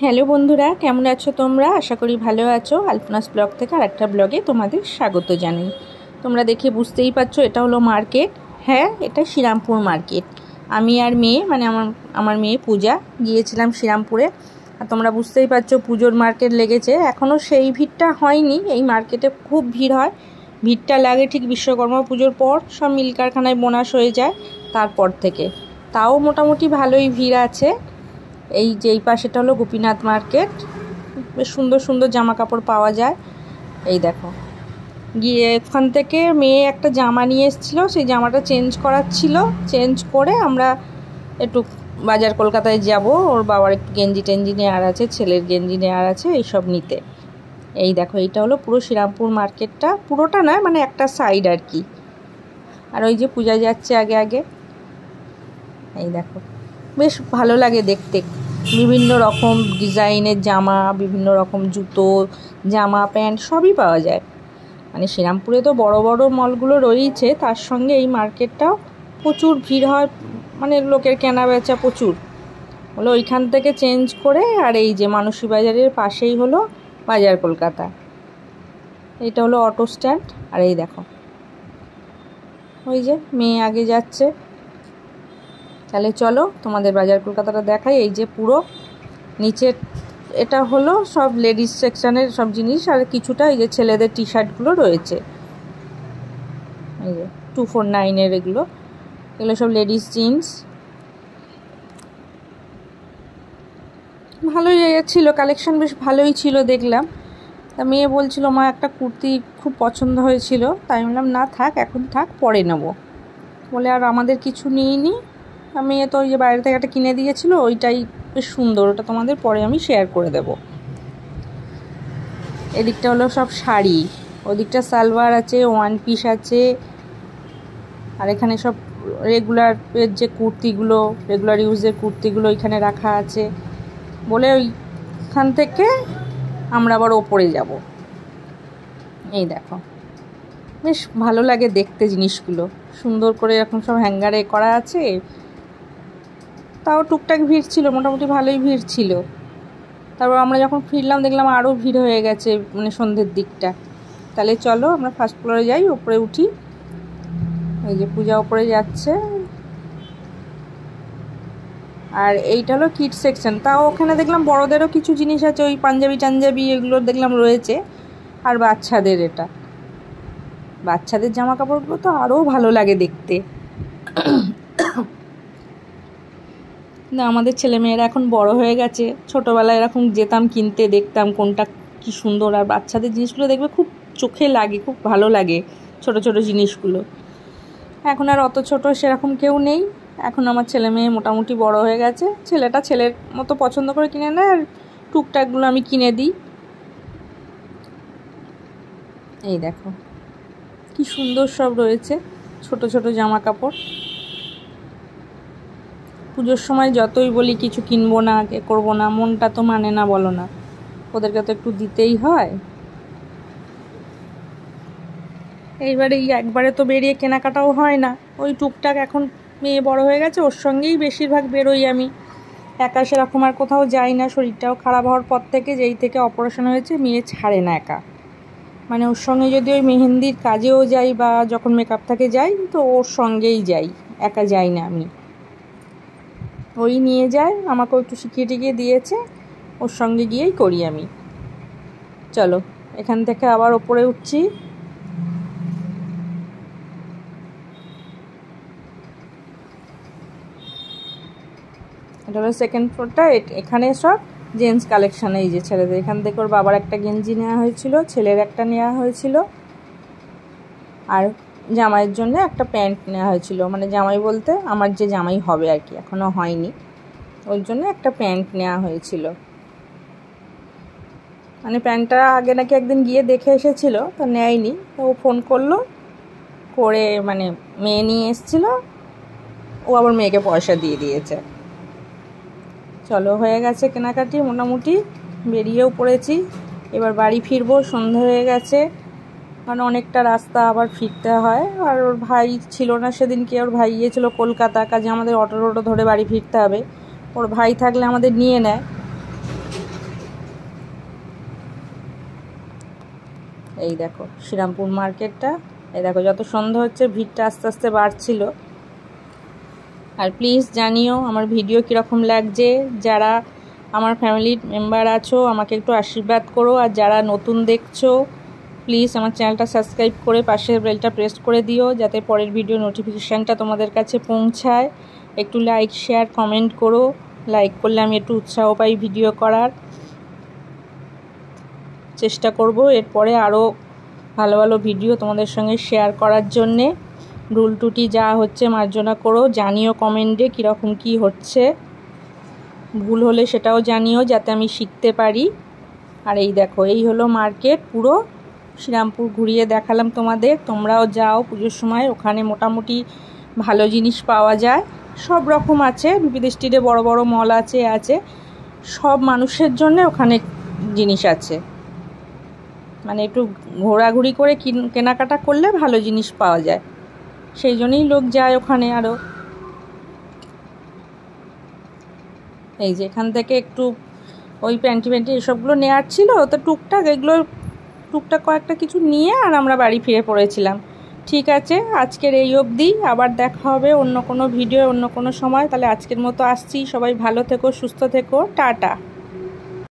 Hello বন্ধুরা, কেমন আছো তোমরা? আশা করি ভালো আছো। আলপনাস ব্লগ থেকে আরেকটা ব্লগে তোমাদের স্বাগত জানাই। তোমরা দেখে বুঝতেই পারছো এটা হলো মার্কেট। হ্যাঁ, এটা শ্রীরামপুর মার্কেট। আমি আর মেয়ে মানে আমার মেয়ে পূজা গিয়েছিলাম শ্রীরামপুরে। আর তোমরা বুঝতেই পারছো পুজোর মার্কেট লেগেছে। এখনও সেই ভিড়টা হয়নি। এই মার্কেটে খুব ভিড় হয়। ভিড়টা লাগে ঠিক বিশ্বকর্মা পুজোর পর, সব মিল কারখানায় বোনাস হয়ে যায় তারপর থেকে। তাও মোটামুটি ভালোই ভিড় আছে। এই যে এই পাশেটা হলো গোপীনাথ মার্কেট। বেশ সুন্দর সুন্দর জামা কাপড় পাওয়া যায়। এই দেখো, গিয়ে ওখান থেকে মেয়ে একটা জামা নিয়ে এসেছিলো, সেই জামাটা চেঞ্জ করাচ্ছিল। চেঞ্জ করে আমরা একটু বাজার কলকাতায় যাব। ওর বাবার একটু গেঞ্জি টেঞ্জি নেওয়ার আছে, ছেলের গেঞ্জি নেওয়ার আছে, এইসব নিতে। এই দেখো, এইটা হলো পুরো শ্রীরামপুর মার্কেটটা। পুরোটা নয়, মানে একটা সাইড আর কি। আর ওই যে পূজা যাচ্ছে আগে আগে। এই দেখো, বেশ ভালো লাগে দেখতে। বিভিন্ন রকম ডিজাইনের জামা, বিভিন্ন রকম জুতো, জামা প্যান্ট সবই পাওয়া যায়। মানে শ্রীরামপুরে তো বড় বড় মলগুলো রয়েছে, তার সঙ্গে এই মার্কেটটাও প্রচুর ভিড় হয়। মানে লোকের কেনা বেচা প্রচুর হলো। ওইখান থেকে চেঞ্জ করে আর এই যে মানসী বাজারের পাশেই হলো বাজার কলকাতা। এইটা হলো অটো স্ট্যান্ড। আর এই দেখো, ওই যে মেয়ে আগে যাচ্ছে। তাহলে চলো তোমাদের বাজার কলকাতাটা দেখাই। এই যে পুরো নিচে এটা হলো সব লেডিস সেকশানের সব জিনিস, আর কিছুটা এই যে ছেলেদের টি শার্টগুলো রয়েছে। এই যে 249-এর এগুলো সব লেডিস জিন্স। ভালোই ছিল, কালেকশন বেশ ভালোই ছিল দেখলাম। তা মেয়ে বলছিল মা একটা কুর্তি খুব পছন্দ হয়েছিল, তাই বললাম না থাক, এখন থাক, পরে নেবো বলে আর আমাদের কিছু নিইনি। মেয়ে তো ওই যে বাইরে থেকে একটা কিনে দিয়েছিল, ওইটাই বেশ সুন্দর, ওটা তোমাদের পরে আমি শেয়ার করে দেব। এদিকটা হলো সব শাড়ি, ওদিকটা সালোয়ার আছে, ওয়ান পিস আছে। আর এখানে সব রেগুলার যে কুর্তিগুলো, রেগুলার ইউজের কুর্তিগুলো এখানে রাখা আছে বলে ওইখান থেকে আমরা আবার ওপরে যাব। এই দেখো, বেশ ভালো লাগে দেখতে জিনিসগুলো, সুন্দর করে এরকম সব হ্যাঙ্গারে করা আছে। তাও টুকটাক ভিড় ছিল, মোটামুটি ভালোই ভিড় ছিল। তারপর আমরা যখন ফিরলাম দেখলাম আরও ভিড় হয়ে গেছে, মানে সন্ধ্যের দিকটা। তাহলে চলো আমরা ফার্স্ট ফ্লোরে যাই, ওপরে উঠি। এই যে পূজা ওপরে যাচ্ছে। আর এইটা হলো কিড সেকশন। তাও ওখানে দেখলাম বড়দেরও কিছু জিনিস আছে, ওই পাঞ্জাবি টাঞ্জাবি এগুলো দেখলাম রয়েছে। আর বাচ্চাদের, এটা বাচ্চাদের জামা কাপড়গুলো তো আরও ভালো লাগে দেখতে। না, আমাদের ছেলেমেয়েরা এখন বড় হয়ে গেছে। ছোটোবেলায় এরকম যেতাম কিনতে, দেখতাম কোনটা কি সুন্দর। আর বাচ্চাদের জিনিসগুলো দেখবে খুব চোখে লাগে, খুব ভালো লাগে ছোট ছোট জিনিসগুলো। এখন আর অত ছোট সেরকম কেউ নেই। এখন আমার ছেলে মেয়ে মোটামুটি বড় হয়ে গেছে। ছেলেটা ছেলের মতো পছন্দ করে কিনে নেয়, আর টুকটাকগুলো আমি কিনে দিই। এই দেখো কি সুন্দর সব রয়েছে ছোট ছোট জামা কাপড়। পুজোর সময় যতই বলি কিছু কিনবো না, কে করবো না, মনটা তো মানে না, বলো না, ওদেরকে তো একটু দিতেই হয়। এইবারে একবারে তো বেরিয়ে কেনাকাটাও হয় না, ওই টুকটাক। এখন মেয়ে বড় হয়ে গেছে, ওর সঙ্গেই বেশিরভাগ বেরোই আমি। একা সেরকম আর কোথাও যাই না। শরীরটাও খারাপ হওয়ার পর থেকে, যেই থেকে অপারেশন হয়েছে, মেয়ে ছাড়ে না একা। মানে ওর সঙ্গে যদি ওই মেহেন্দির কাজেও যাই বা যখন মেকআপ থাকে যাই, তো ওর সঙ্গেই যাই, একা যাই না আমি। ওই নিয়ে যায়, আমাকেও একটু শিখিয়ে টিখিয়ে দিয়েছে, ওর সঙ্গে গিয়েই করি আমি। চলো এখান থেকে আবার ওপরে উঠছি। এটা হলো সেকেন্ড ফ্লোরটা। এখানে সব জেন্টস কালেকশান। এই যে ছেলেদের, এখান থেকে ওর বাবার একটা গেঞ্জি নেওয়া হয়েছিল, ছেলের একটা নেওয়া হয়েছিল, আর জামাইয়ের জন্য একটা প্যান্ট নেওয়া হয়েছিল। মানে জামাই বলতে আমার যে জামাই হবে আর কি, এখনও হয়নি, ওর জন্য একটা প্যান্ট নেওয়া হয়েছিল। মানে প্যান্টটা আগে নাকি একদিন গিয়ে দেখে এসেছিলো, তো নেয়নি। তো ও ফোন করলো করে, মানে মেয়ে নিয়ে এসেছিলো, ও আবার মেয়েকে পয়সা দিয়ে দিয়েছে। চলো হয়ে গেছে কেনাকাটি, মোটামুটি বেরিয়েও পড়েছি। এবার বাড়ি ফিরবো, সন্ধে হয়ে গেছে, কারণ অনেকটা রাস্তা আবার ফিরতে হয়। আর ওর ভাই ছিল না সেদিনকে, ওর ভাই গিয়েছিলো কলকাতা, কাজে আমাদের অটো ধরে বাড়ি ফিরতে হবে। ওর ভাই থাকলে আমাদের নিয়ে নেয়। এই দেখো শ্রীরামপুর মার্কেটটা। এই দেখো যত সন্ধ্যা হচ্ছে ভিড়টা আস্তে আস্তে বাড়ছিল। আর প্লিজ জানিও আমার ভিডিও কীরকম লাগছে। যারা আমার ফ্যামিলির মেম্বার আছো আমাকে একটু আশীর্বাদ করো, আর যারা নতুন দেখছো প্লিজ আমার চ্যানেলটা সাবস্ক্রাইব করে পাশের বেলটা প্রেস করে দিও, যাতে পরের ভিডিও নোটিফিকেশানটা তোমাদের কাছে পৌঁছায়। একটু লাইক শেয়ার কমেন্ট করো, লাইক করলে আমি একটু উৎসাহ পাই ভিডিও করার। চেষ্টা করব এরপরে আরও ভালো ভালো ভিডিও তোমাদের সঙ্গে শেয়ার করার জন্যে। ভুল ত্রুটি যা হচ্ছে মার্জনা করো, জানিও কমেন্টে কীরকম কী হচ্ছে। ভুল হলে সেটাও জানিও যাতে আমি শিখতে পারি। আর এই দেখো এই হলো মার্কেট, পুরো শ্রীরামপুর ঘুরিয়ে দেখালাম তোমাদের। তোমরাও যাও পুজোর সময়, ওখানে মোটামুটি ভালো জিনিস পাওয়া যায়, সব রকম আছে। বিবিধ স্ট্রিটে বড় বড় মল আছে, সব মানুষের জন্য ওখানে জিনিস আছে। মানে একটু ঘোরাঘুরি করে কেনাকাটা করলে ভালো জিনিস পাওয়া যায়, সেই জন্যই লোক যায় ওখানে। আরও এই যে এখান থেকে একটু ওই প্যান্টি এসবগুলো নেওয়ার ছিল, তো টুকটাক এগুলো টুকটাক কয়েকটা কিছু নিয়ে আর আমরা বাড়ি ফিরে পড়েছিলাম। ঠিক আছে, আজকের এই অবধি, আবার দেখা হবে অন্য কোনো ভিডিও অন্য কোনো সময়। তাহলে আজকের মতো আসছি, সবাই ভালো থেকো, সুস্থ থেকো, টাটা।